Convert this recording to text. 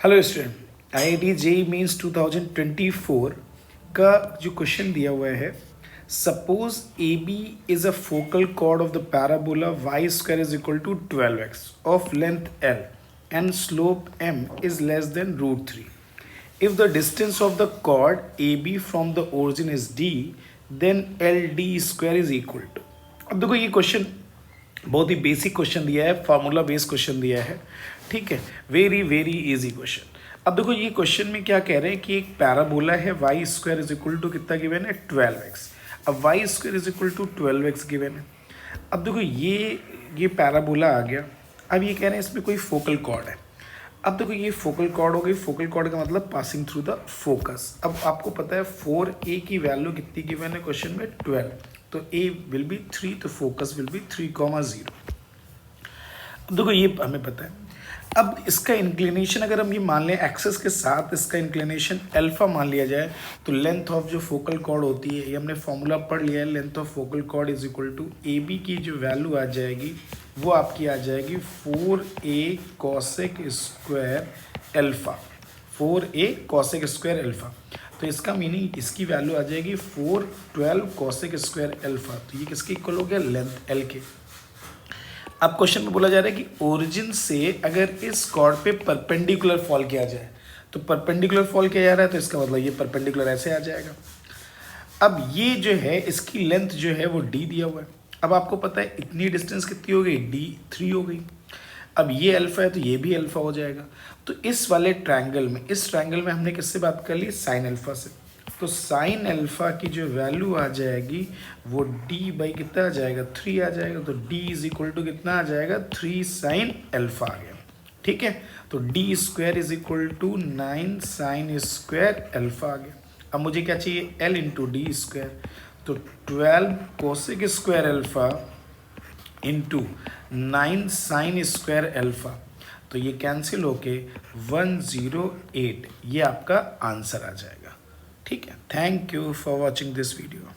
Hello student, IIT JEE means 2024 का जो question दिया हुआ है, suppose A B is a focal chord of the parabola y square is equal to 12x of length L and slope M is less than √3. If the distance of the chord AB from the origin is D, then LD square is equal to. अब देखो ये question बहुत ही basic question दिया है, formula based question दिया है, ठीक है, वेरी वेरी इजी क्वेश्चन. अब देखो ये क्वेश्चन में क्या कह रहे हैं कि एक पैराबोला है y square is equal to कितना गिवन है 12x. अब y square is equal to 12x given है. अब देखो ये पैराबोला आ गया. अब ये कह रहे हैं इसमें कोई फोकल कॉर्ड है. अब देखो ये फोकल कॉर्ड हो गई. फोकल कॉर्ड का मतलब पासिंग थ्रू द फोकस. अब आपको पता है 4a की वैल्यू कितनी गिवन है क्वेश्चन में 12, तो a विल बी 3, तो फोकस विल बी 3,0. अब देखो ये हमें पता है. अब इसका इंक्लिनेशन अगर हम ये मान लें एक्सेस के साथ, इसका इंक्लिनेशन अल्फा मान लिया जाए, तो लेंथ ऑफ जो फोकल कॉर्ड होती है, ये हमने फॉर्मूला पढ़ लिया है, length of focal chord is equal to A B की जो वैल्यू आ जाएगी वो आपकी आ जाएगी 4a cosec square alpha. 4a cosec square alpha. तो इसका मीनिंग इसकी वैल्यू आ जाएगी 412 कॉसेक स्क्वायर अल्फा. तो ये किसके इक्वल हो गया? लेंथ L के. अब क्वेश्चन में बोला जा रहा है कि ओरिजिन से अगर इस कॉर्ड पे परपेंडिकुलर फॉल किया जाए, तो परपेंडिकुलर फॉल किया जा रहा है तो इसका मतलब ये परपेंडिकुलर ऐसे आ जाएगा. अब ये जो है इसकी लेंथ जो है वो d दिया हुआ है. अब आपको पता है इतनी डिस्टेंस कितनी हो गई? d 3 हो गई. अब ये अल्फा है तो ये भी अल्फा हो जाएगा. तो इस वाले ट्रायंगल में, इस ट्रायंगल में हमने किससे बात कर ली? साइन अल्फा से. तो साइन अल्फा की जो वैल्यू आ जाएगी वो d बाई कितना आ जाएगा? 3 आ जाएगा. तो d इज इक्वल टू कितना आ जाएगा? 3 साइन अल्फा आ गया. ठीक है, तो d square is equal to 9 sine square alpha आ गया. अब मुझे क्या चाहिए? L into d square. तो 12 cosec square alpha into 9 sine square alpha. तो ये कैंसिल होके 108, ये आपका आंसर आ जाएगा. ठीक है, thank you for watching this video.